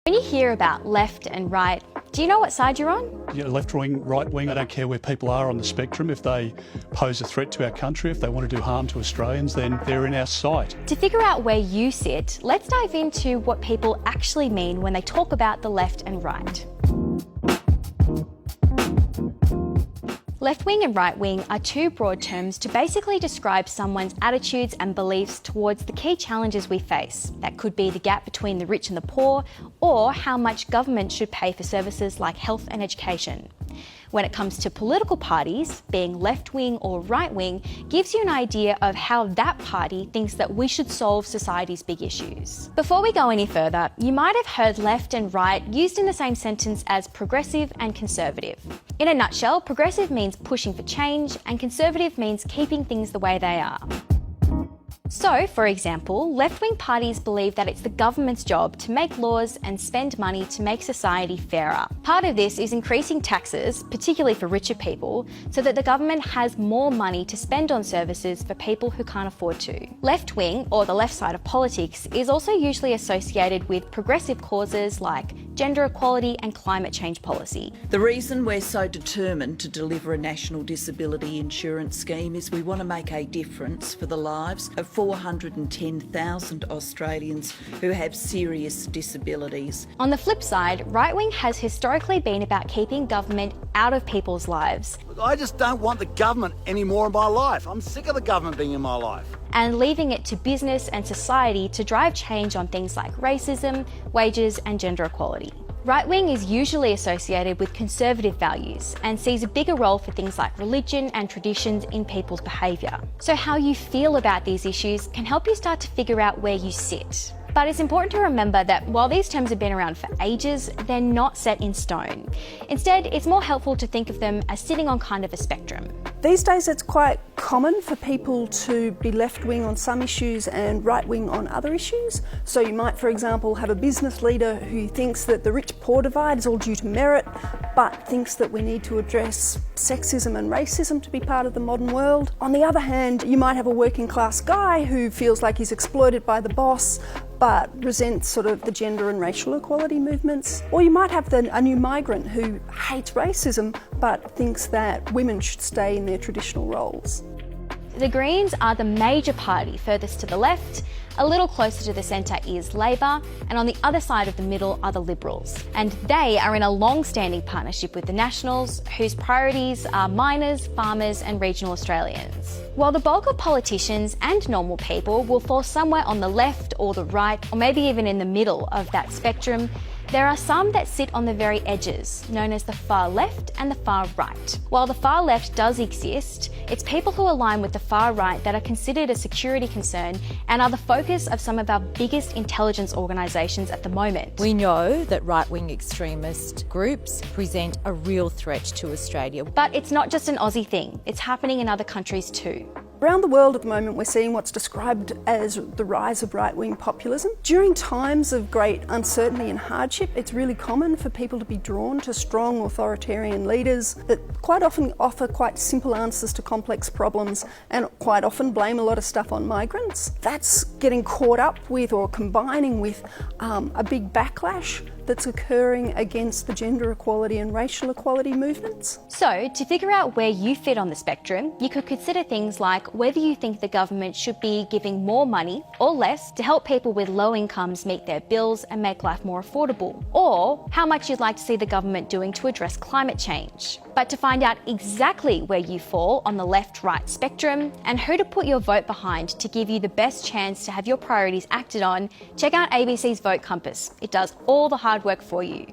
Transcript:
When you hear about left and right, do you know what side you're on? You know, left wing, right wing, I don't care where people are on the spectrum. If they pose a threat to our country, if they want to do harm to Australians, then they're in our sight. To figure out where you sit, let's dive into what people actually mean when they talk about the left and right. Left-wing and right-wing are two broad terms to basically describe someone's attitudes and beliefs towards the key challenges we face. That could be the gap between the rich and the poor, or how much government should pay for services like health and education. When it comes to political parties, being left-wing or right-wing gives you an idea of how that party thinks that we should solve society's big issues. Before we go any further, you might have heard left and right used in the same sentence as progressive and conservative. In a nutshell, progressive means pushing for change and conservative means keeping things the way they are. So, for example, left-wing parties believe that it's the government's job to make laws and spend money to make society fairer. Part of this is increasing taxes, particularly for richer people, so that the government has more money to spend on services for people who can't afford to. Left-wing, or the left side of politics, is also usually associated with progressive causes like gender equality and climate change policy. The reason we're so determined to deliver a national disability insurance scheme is we want to make a difference for the lives of 410,000 Australians who have serious disabilities. On the flip side, right-wing has historically been about keeping government out of people's lives. I just don't want the government anymore in my life. I'm sick of the government being in my life. And leaving it to business and society to drive change on things like racism, wages and gender equality. Right-wing is usually associated with conservative values and sees a bigger role for things like religion and traditions in people's behaviour. So how you feel about these issues can help you start to figure out where you sit. But it's important to remember that while these terms have been around for ages, they're not set in stone. Instead, it's more helpful to think of them as sitting on kind of a spectrum. These days it's quite common for people to be left-wing on some issues and right-wing on other issues. So you might, for example, have a business leader who thinks that the rich-poor divide is all due to merit, but thinks that we need to address sexism and racism to be part of the modern world. On the other hand, you might have a working-class guy who feels like he's exploited by the boss, but resents sort of the gender and racial equality movements. Or you might have a new migrant who hates racism but thinks that women should stay in their traditional roles. The Greens are the major party furthest to the left. A little closer to the centre is Labor, and on the other side of the middle are the Liberals. And they are in a long-standing partnership with the Nationals, whose priorities are miners, farmers and regional Australians. While the bulk of politicians and normal people will fall somewhere on the left or the right, or maybe even in the middle of that spectrum, there are some that sit on the very edges, known as the far left and the far right. While the far left does exist, it's people who align with the far right that are considered a security concern and are the focus of some of our biggest intelligence organisations at the moment. We know that right-wing extremist groups present a real threat to Australia. But it's not just an Aussie thing, it's happening in other countries too. Around the world at the moment we're seeing what's described as the rise of right-wing populism. During times of great uncertainty and hardship, it's really common for people to be drawn to strong authoritarian leaders that quite often offer quite simple answers to complex problems and quite often blame a lot of stuff on migrants. That's getting caught up with or combining with a big backlash that's occurring against the gender equality and racial equality movements. So, to figure out where you fit on the spectrum, you could consider things like whether you think the government should be giving more money or less to help people with low incomes meet their bills and make life more affordable, or how much you'd like to see the government doing to address climate change. But to find out exactly where you fall on the left-right spectrum and who to put your vote behind to give you the best chance to have your priorities acted on, check out ABC's Vote Compass. It does all the hard work for you.